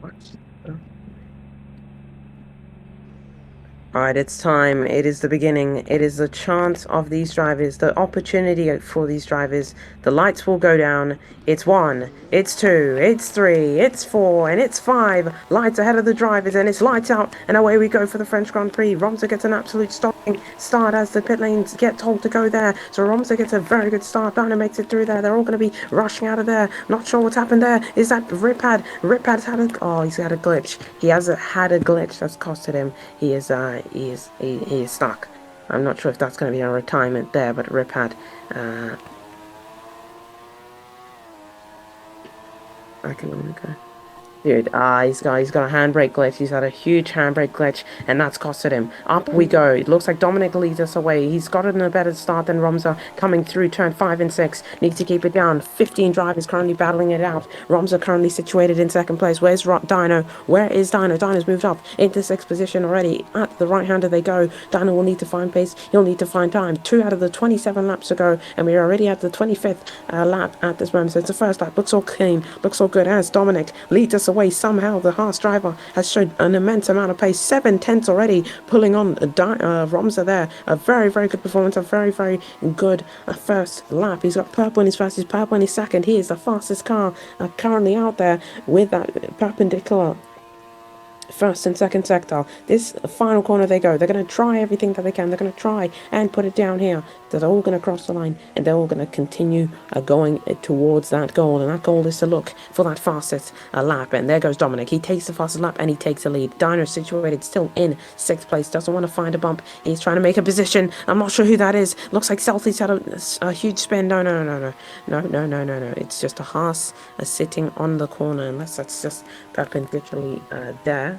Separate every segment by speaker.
Speaker 1: What? Alright, it's time. It is the beginning. It is the chance of these drivers, the opportunity for these drivers. The lights will go down. It's 1, it's 2, it's 3, it's 4, and it's 5. Lights ahead of the drivers, and it's lights out. And away we go for the French Grand Prix. Romza gets an absolute stopping start as the pit lanes get told to go there. So Romza gets a very good start. Dino makes it through there. They're all going to be rushing out of there. Not sure what's happened there. Is that Ripad? Ripad's had a... Oh, he's had a glitch. He has had a glitch that's costed him. He is stuck. I'm not sure if that's going to be a retirement there, but Rip had I can only go. Dude, he's got a handbrake glitch. He's had a huge handbrake glitch, and that's costed him. Up we go. It looks like Dominic leads us away. He's gotten a better start than Romza coming through turn 5 and 6. Needs to keep it down. 15 drivers currently battling it out. Romza currently situated in second place. Where's Dino? Where is Dino? Dino's moved up into 6th position already. At the right-hander they go. Dino will need to find pace. He'll need to find time. 2 out of the 27 laps to go, and we're already at the 25th lap at this moment. So it's the first lap. Looks all clean. Looks all good as Dominic leads us away. Somehow the Haas driver has shown an immense amount of pace. 7/10 already, pulling on Romza there. A very good performance. A very good first lap. He's got purple in his first, he's purple in his second. He is the fastest car currently out there with that perpendicular first and second sector. This final corner they go. They're going to try everything that they can. They're going to try and put it down here. They're all going to cross the line, and they're all going to continue going towards that goal. And that goal is to look for that fastest lap. And there goes Dominic. He takes the fastest lap, and he takes the lead. Dino situated still in 6th place. Doesn't want to find a bump. He's trying to make a position. I'm not sure who that is. Looks like Celti's had a huge spin. No. It's just a Haas sitting on the corner, unless that's just perpendicularly there.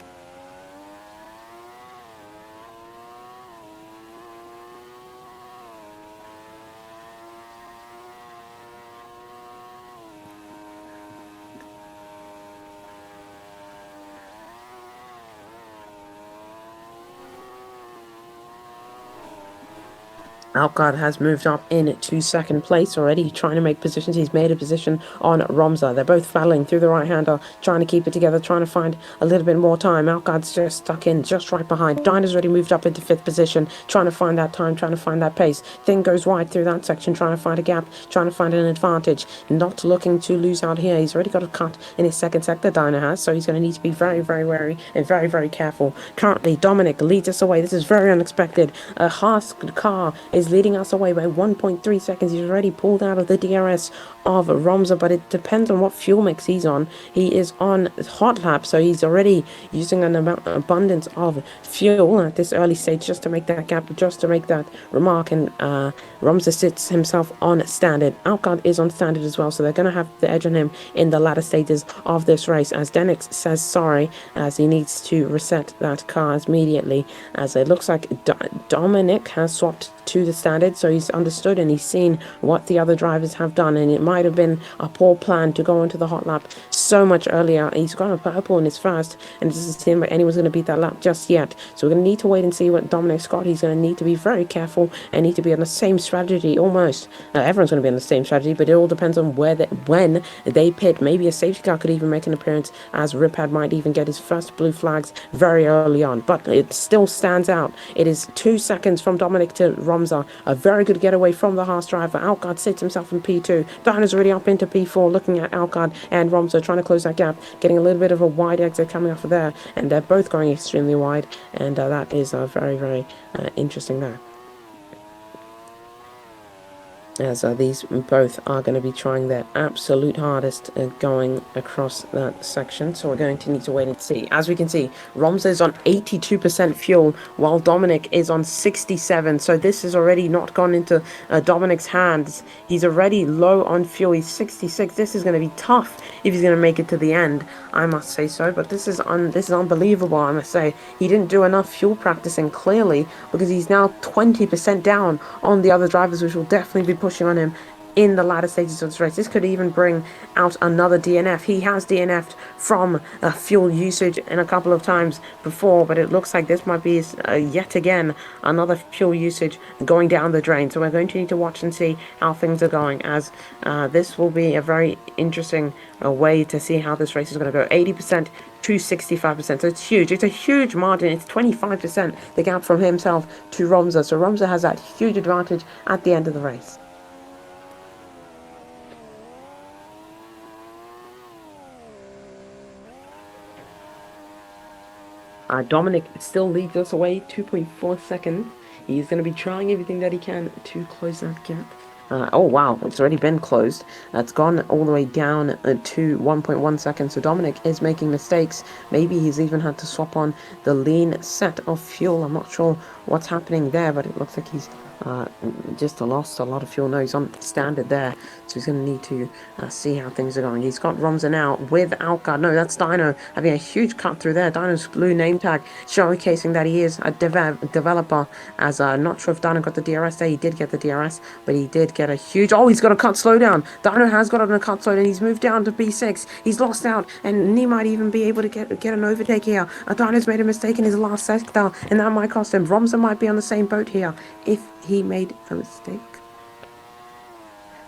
Speaker 1: Alcott has moved up into 2nd place already, trying to make positions. He's made a position on Romza. They're both battling through the right-hander, trying to keep it together, trying to find a little bit more time. Alcott's just stuck in, just right behind. Dino's already moved up into 5th position, trying to find that time, trying to find that pace. Thing goes wide through that section, trying to find a gap, trying to find an advantage. Not looking to lose out here. He's already got a cut in his 2nd sector, Dino has, so he's going to need to be very wary and very careful. Currently, Dominic leads us away. This is very unexpected. A Haas car is leading us away by 1.3 seconds. He's already pulled out of the DRS of Romza, but it depends on what fuel mix he's on. He is on hot lap, so he's already using an abundance of fuel at this early stage just to make that gap, just to make that remark. And Romza sits himself on standard. Alcott is on standard as well, so they're going to have the edge on him in the latter stages of this race, as Denix says sorry, as he needs to reset that car immediately, as it looks like Dominic has swapped to the standard, so he's understood and he's seen what the other drivers have done, and it might have been a poor plan to go into the hot lap so much earlier. He's got a purple in his first, and it doesn't seem like anyone's going to beat that lap just yet, so we're going to need to wait and see what Dominic's got. He's going to need to be very careful and need to be on the same strategy almost. Everyone's going to be on the same strategy, but it all depends on when they pit. Maybe a safety car could even make an appearance, as Ripad might even get his first blue flags very early on, but it still stands out. It is 2 seconds from Dominic to Romza. A very good getaway from the Haas driver. Alcott sits himself in P2. Dino's already up into P4, looking at Alcott and Romza, trying to close that gap, getting a little bit of a wide exit coming off of there, and they're both going extremely wide, and that is very interesting there. As these both are going to be trying their absolute hardest going across that section, so we're going to need to wait and see. As we can see, Romza is on 82% fuel while Dominic is on 67, so this has already not gone into Dominic's hands. He's already low on fuel. He's 66. This is going to be tough if he's going to make it to the end, I must say so, but this is unbelievable, I must say. He didn't do enough fuel practicing, clearly, because he's now 20% down on the other drivers, which will definitely be pushing on him in the latter stages of this race. This could even bring out another DNF. He has DNF'd from fuel usage in a couple of times before, but it looks like this might be yet again another fuel usage going down the drain. So we're going to need to watch and see how things are going, as this will be a very interesting way to see how this race is going to go. 80% to 65%. So it's huge. It's a huge margin. It's 25% the gap from himself to Romza. So Romza has that huge advantage at the end of the race. Dominic still leads us away 2.4 seconds. He's going to be trying everything that he can to close that gap. Oh wow, it's already been closed. It's gone all the way down to 1.1 seconds. So Dominic is making mistakes. Maybe he's even had to swap on the lean set of fuel. I'm not sure what's happening there, but it looks like he's just lost a lot of fuel. No, he's on standard there, so he's going to need to see how things are going. He's got Romza now with Outguard. No, that's Dino having a huge cut through there. Dino's blue name tag showcasing that he is a developer, as not sure if Dino got the DRS there. He did get the DRS, but he did get a huge... Oh, he's got a cut slowdown. Dino has got on a cut slowdown. He's moved down to B6. He's lost out, and he might even be able to get an overtake here. Dino's made a mistake in his last sector, and that might cost him. Romza might be on the same boat here if he made a mistake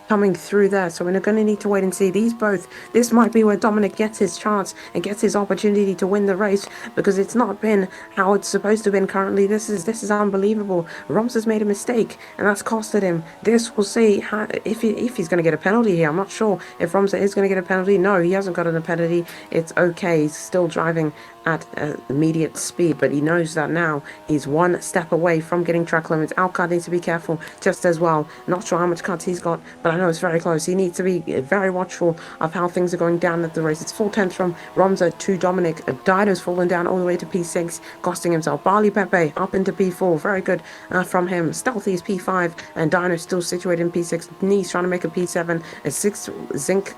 Speaker 1: coming through there. So we're going to need to wait and see. This might be where Dominic gets his chance and gets his opportunity to win the race, because it's not been how it's supposed to have been currently. This is unbelievable. Romza's made a mistake, and that's costed him. We'll see if he's going to get a penalty here. I'm not sure if Romza is going to get a penalty. No, he hasn't gotten a penalty. It's okay. He's still driving at immediate speed, but he knows that now he's one step away from getting track limits. Alcard needs to be careful just as well. Not sure how much cuts he's got, but I know it's very close. He needs to be very watchful of how things are going down at the race. It's 4/10 from Romza to Dominic. Dino's fallen down all the way to P6, costing himself. Barley Pepe up into P4. Very good from him. Stealthy is P5, and Dino's still situated in P6. Knees trying to make a P7. A 6 Zinc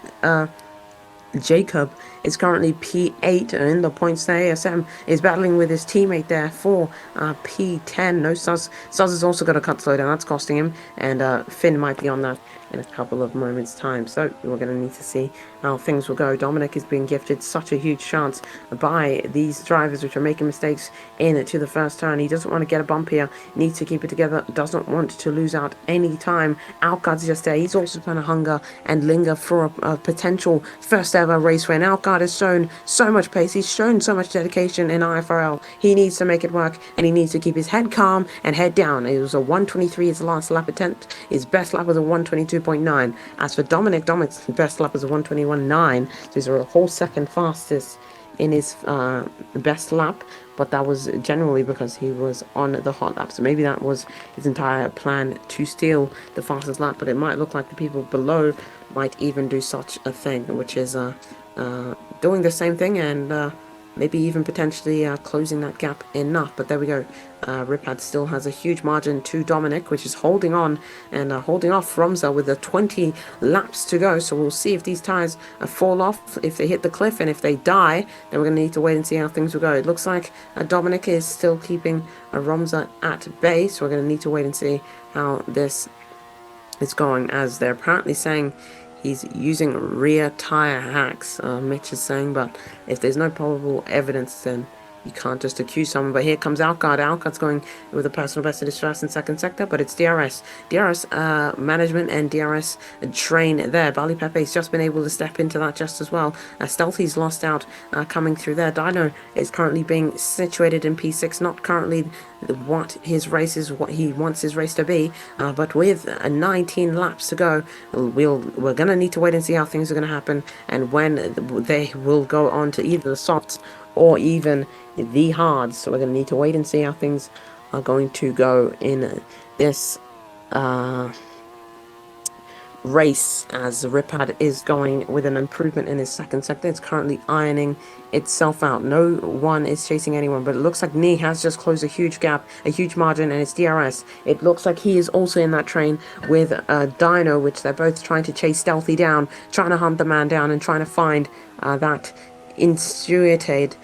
Speaker 1: Jacob is currently P8 in the points there. ASM is battling with his teammate there for P10. No, Suz has also got a cut slowdown. That's costing him, and Finn might be on that in a couple of moments' time. So we're going to need to see how things will go. Dominic is being gifted such a huge chance by these drivers which are making mistakes into the first turn. He doesn't want to get a bump here. Needs to keep it together. Doesn't want to lose out any time. Outguard's just there. He's also trying to hunger and linger for a potential first ever race win. Outguard has shown so much pace. He's shown so much dedication in IFRL. He needs to make it work, and he needs to keep his head calm and head down. It was a 1:23 his last lap attempt. His best lap was a 1:22.9. As for Dominic's best lap was a 1:21.9. So he's a whole second fastest in his best lap, but that was generally because he was on the hot lap. So maybe that was his entire plan, to steal the fastest lap, but it might look like the people below might even do such a thing, which is doing the same thing, and maybe even potentially closing that gap enough. But there we go. Ripad still has a huge margin to Dominic, which is holding on and holding off Romza with 20 laps to go. So we'll see if these tires fall off, if they hit the cliff, and if they die, then we're going to need to wait and see how things will go. It looks like Dominic is still keeping Romza at bay, so we're going to need to wait and see how this is going, as they're apparently saying he's using rear tire hacks, Mitch is saying, but if there's no probable evidence, then you can't just accuse someone. But here comes Outguard. Outguard's going with a personal best in his first and second sector, but it's DRS management and DRS train there. Barley Pepe's just been able to step into that just as well. Stealthy's lost out coming through there. Dino is currently being situated in P6, not currently what his race is, what he wants his race to be, but with 19 laps to go, we're gonna need to wait and see how things are gonna happen, and when they will go on to either the softs or even the hards. So we're going to need to wait and see how things are going to go in this race, as Ripad is going with an improvement in his second sector. It's currently ironing itself out. No one is chasing anyone, but it looks like Nee has just closed a huge gap, a huge margin, and it's DRS. It looks like he is also in that train with Dino, which they're both trying to chase Stealthy down, trying to hunt the man down, and trying to find that instuated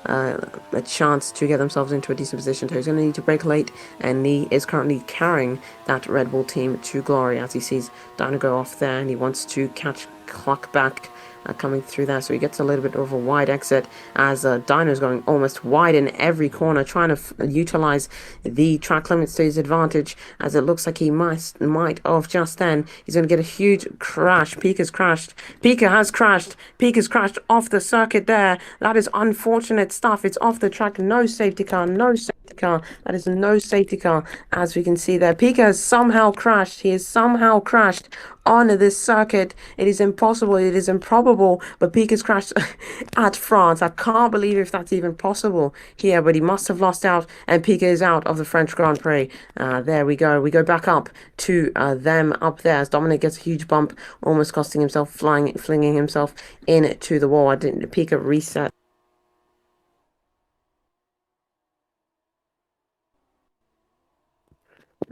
Speaker 1: a chance to get themselves into a decent position. So he's going to need to break late, and he is currently carrying that Red Bull team to glory as he sees Dino go off there, and he wants to catch clock back coming through there. So he gets a little bit of a wide exit as Dino's going almost wide in every corner, trying to utilize the track limits to his advantage, as it looks like he might have just then. He's going to get a huge crash. Pika's crashed. Pika has crashed. Pika's crashed off the circuit there. That is unfortunate stuff. It's off the track. No safety car. No safety car. That is no safety car, as we can see there. Pika has somehow crashed. He has somehow crashed on this circuit. It is impossible. It is improbable. But Pika's crashed at France. I can't believe if that's even possible here. But he must have lost out, and Pika is out of the French Grand Prix. There we go. We go back up to them up there as Dominic gets a huge bump, almost costing himself flinging himself into the wall. I didn't. Pika reset.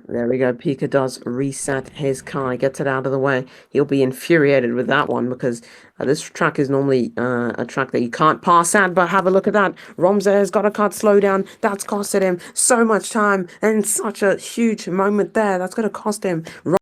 Speaker 1: There we go. Pika does reset his car, gets it out of the way. He'll be infuriated with that one because this track is normally a track that you can't pass at. But have a look at that. Romza has got a cut slow down. That's costed him so much time and such a huge moment there. That's going to cost him.